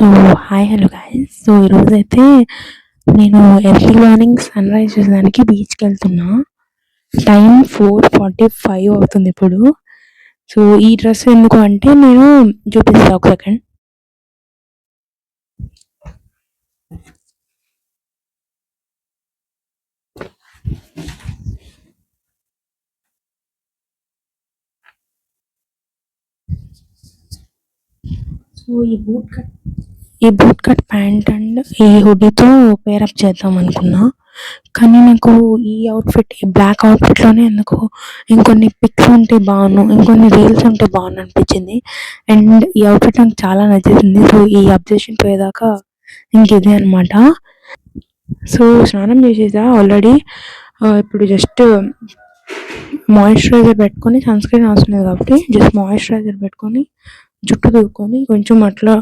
So hi hello guys. So ఈరోజైతే నేను early morning sun rise చూసడానికి బీచ్కి వెళ్తున్నా. టైం 4:45 అవుతుంది ఇప్పుడు. సో ఈ డ్రెస్ ఎందుకు అంటే నేను చూపిస్తా ఒక సెకండ్. సో ఈ బూట్ కట్ ప్యాంట్ అండ్ ఈ హుడీతో పేరప్ చేద్దాం అనుకున్నా. కానీ నాకు ఈ అవుట్ఫిట్, ఈ బ్లాక్ అవుట్ఫిట్లోనే ఎందుకు ఇంకొన్ని పిక్స్ ఉంటే బాగున్నాను, ఇంకొన్ని రీల్స్ ఉంటే బాగుండు అనిపించింది. అండ్ ఈ అవుట్ఫిట్ నాకు చాలా నచ్చేసింది. సో ఈ అబ్జెక్షన్ పోయేదాకా ఇంకిదే అనమాట. సో స్నానం చేసేసా ఆల్రెడీ. ఇప్పుడు జస్ట్ మాయిశ్చరైజర్ పెట్టుకొని, సన్ స్క్రీన్ అవసరం లేదు కాబట్టి జస్ట్ మాయిశ్చరైజర్ పెట్టుకొని జుట్టు దూకొని కొంచెం అట్లా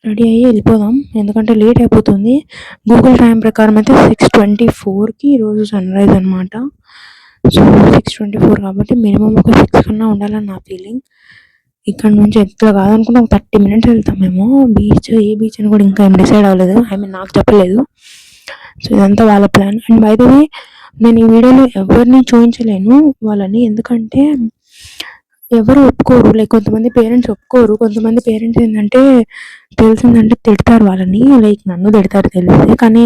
రెడీ అయ్యి వెళ్ళిపోదాం, ఎందుకంటే లేట్ అయిపోతుంది. గూగుల్ టైం ప్రకారం అయితే 6:24కి ఈరోజు సన్ రైజ్ అనమాట. సో 6:24 కాబట్టి మినిమం ఒక 6 కన్నా ఉండాలని నా ఫీలింగ్. ఇక్కడ నుంచి ఎంత కాదనుకుంటే ఒక 30 minutes వెళ్తాం మేము. బీచ్ ఏ బీచ్ అని కూడా ఇంకా ఏం డిసైడ్ అవ్వలేదు, నాకు చెప్పలేదు. సో ఇదంతా వాళ్ళ plan. And by the way నేను ఈ వీడియోలో ఎవరిని చూపించలేను వాళ్ళని, ఎందుకంటే ఎవరు ఒప్పుకోరు. లైక్ కొంతమంది పేరెంట్స్ ఒప్పుకోరు, కొంతమంది పేరెంట్స్ ఏంటంటే తెలిసిందంటే తిడతారు వాళ్ళని, లైక్ నన్ను తిడతారు తెలిసి. కానీ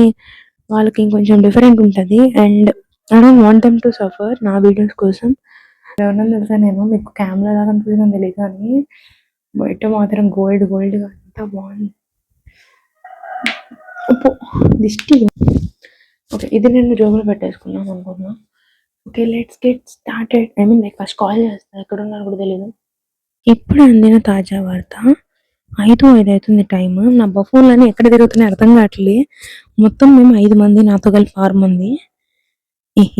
వాళ్ళకి ఇంకొంచెం డిఫరెంట్ ఉంటుంది. And I don't want them to suffer నా వీడియోస్ కోసం. ఎవరన్నా తెలుసా, నేను మీకు కెమెరా లాగా అనిపిస్తుందని తెలియదు కానీ బయట మాత్రం గోల్డ్గా అంతా బాగుంది. దిష్టి. ఓకే, ఇది నేను జోబులో పెట్టేసుకున్నాం అనుకున్నా. Okay, let's get started. I mean like first call చేస్తా, ఎక్కడ ఉన్నారు కూడా తెలియదు. ఇప్పుడు అందిన తాజా వార్త. 5:05 అవుతుంది టైం. నా బఫూన్లన్నీ ఎక్కడ తిరుగుతున్నాయి అర్థం కావట్లే. మొత్తం మేము 5 మంది, నాతో కలిపి 6 మంది.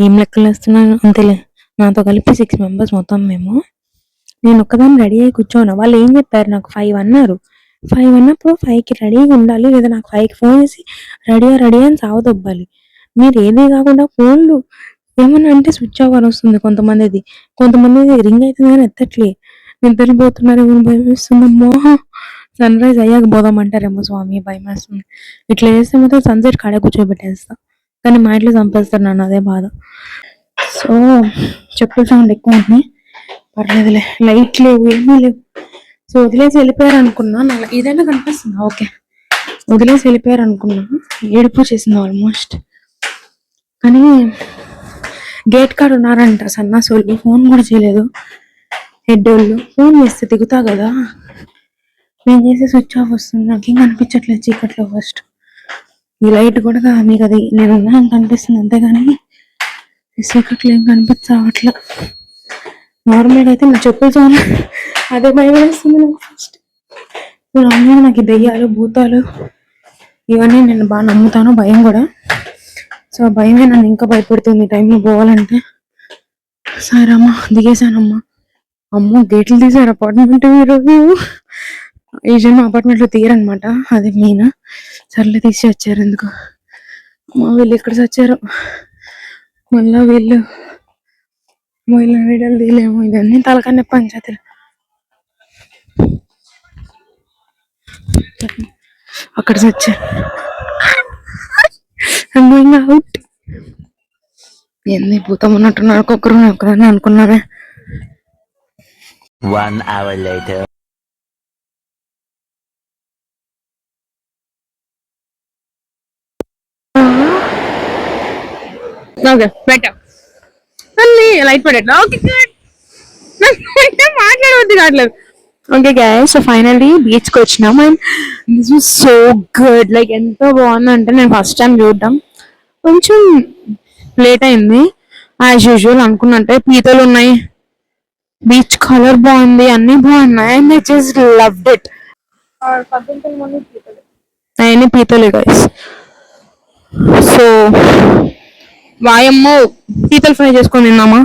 ఏం లెక్కలు వేస్తున్నాను అంతేలే, నాతో కలిపి 6 members మొత్తం మేము. నేను ఒక్కదాన్ని రెడీ అయ్యి కూర్చోను. వాళ్ళు ఏం చెప్పారు, నాకు 5 అన్నారు. 5 అన్నప్పుడు 5కి రెడీగా ఉండాలి, లేదా నాకు 5కి ఫోన్ చేసి రెడీ అని సావదొబ్బాలి. మీరు ఏదే కాకుండా ఫోన్లు ఏమన్నా అంటే స్విచ్ ఆఫ్ అని వస్తుంది కొంతమందిది రింగ్ అవుతుంది కానీ ఎత్తట్లే. నిద్రపోతున్నారేమో భయం వేస్తుందమ్మో. సన్ రైజ్ అయ్యాక పోదామంటారేమో స్వామి, భయం వేస్తుంది. ఇట్లా చేస్తే మాత్రం సన్సెట్ కాడే కూర్చోబెట్టేస్తా, కానీ మా ఇంట్లో చంపేస్తారు నన్ను, అదే బాధ. సో చెప్పుల సౌండ్ ఎక్కువ ఉంది, పర్లేదులే. లైట్ లేవు, ఏమీ లేవు. సో వదిలేసి వెళ్ళిపోయారు అనుకున్నా. ఇదైనా కనిపిస్తుందా? ఓకే, వదిలేసి వెళ్ళిపోయారు అనుకున్నా. ఏడుపు చేసింది ఆల్మోస్ట్. కానీ గేట్ కాడ ఉన్నారంట సన్నాసోళ్ళు, ఫోన్ కూడా చేయలేదు. హెడ్డోళ్ళు ఫోన్ చేస్తే దిగుతా కదా, నేను చేసే స్విచ్ ఆఫ్ వస్తుంది. నాకేం కనిపించట్లేదు చీకట్లో. ఫస్ట్ ఈ లైట్ కూడా మీకు అది నేను ఉన్నా కనిపిస్తుంది అంతేగాని ఈ చీకట్లో ఏం కనిపించవట్లా. నార్మల్గా అయితే నా చెప్పులు చాలా అదే భయం వేస్తుంది నాకు ఫస్ట్. నార్మల్గా నాకు ఈ దెయ్యాలు, భూతాలు ఇవన్నీ నేను బాగా నమ్ముతాను, భయం కూడా. సో భయమే నన్ను ఇంకా భయపెడుతుంది టైంలో పోవాలంటే. సరేమ్మా, దిగేశానమ్మా. అమ్మో, గేట్లు తీసారు అపార్ట్మెంట్. ఈరోజు యూజువల్ మా అపార్ట్మెంట్లో తీయరనమాట, అది మెయిన్. సర్లే తీసి వచ్చారు ఎందుకు. మా వీళ్ళు ఎక్కడ చచ్చారు మళ్ళా, వీళ్ళు వీడియోలు తీయలేము. ఇదన్నీ తలకన్నా పంచాయతీలు. అక్కడ చచ్చారు. అవుట్. ఎన్ని భూతం ఉన్నట్టున్నారు, ఒక్కదాన్ని అనుకున్నారే. 1 hour later. ఓకే బెటర్ అన్ని లైట్ పడేట్లా. ఓకే మాట్లాడవద్దు కావట్లేదు. ఓకే గైస్, సో ఫైనల్లీ బీచ్కి వచ్చినాం. And this was so good. Like ఎంత బాగుందంటే, నేను ఫస్ట్ టైం చూడడం. కొంచెం లేట్ అయింది యాజ్ యూజువల్. అనుకున్నట్టే పీతలు ఉన్నాయి, బీచ్ కలర్ బాగుంది, అన్ని బాగున్నాయి. And I just loved it. అవన్నీ పీతలే గైస్. సో వాయమ్మో, పీతలు ఫ్రై చేసుకొని తిన్నామా.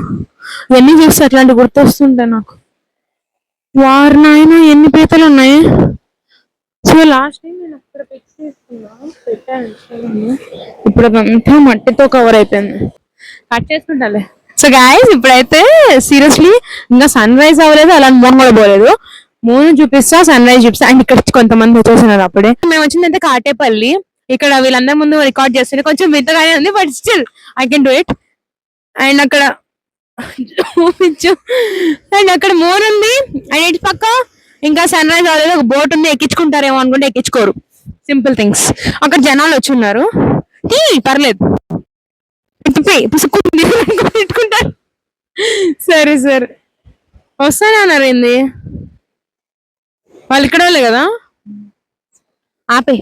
ఇవన్నీ చూస్తే అట్లాంటి గుర్తొస్తుంటాయి నాకు. వారు నాయన ఎన్ని పీతలు ఉన్నాయి. సో లాస్ట్ టైం నేను అక్కడ పిక్స్ తీసుకున్నా, పెట్టాను. ఇప్పుడు అదంతా మట్టితో కవర్ అయిపోయింది. కట్ చేసుకుంటాలే. సో గైస్, ఇప్పుడైతే సీరియస్లీ ఇంకా సన్ రైజ్ అవ్వలేదు, అలాంటి మోన్ కూడా పోలేదు. మూన్ చూపిస్తా, సన్ రైజ్ చూపిస్తా. అండ్ ఇక్కడ కొంతమంది వచ్చేసినారు అప్పుడే. మేము వచ్చిందంటే కాటేపల్లి. ఇక్కడ వీళ్ళందరి ముందు రికార్డ్ చేస్తుంటే కొంచెం వింతగానే ఉంది, but still I can do it. And అక్కడ చూపించు. అండ్ అక్కడ మూన్ ఉంది. అండ్ ఇటు పక్క ఇంకా సన్ రైజ్ అవ్వలేదు, ఒక బోట్ ఉంది, ఎక్కించుకుంటారేమో అనుకుంటే ఎక్కించుకోరు. Simple things. అక్కడ జనాలు వచ్చి ఉన్నారు. పర్లేదు, పుసుక్కుంటుంది పెట్టుకుంటారు. సరే సరే, వస్తానే అన్నారు ఏంది వాళ్ళు, ఇక్కడ వాళ్ళే కదా. ఆపే.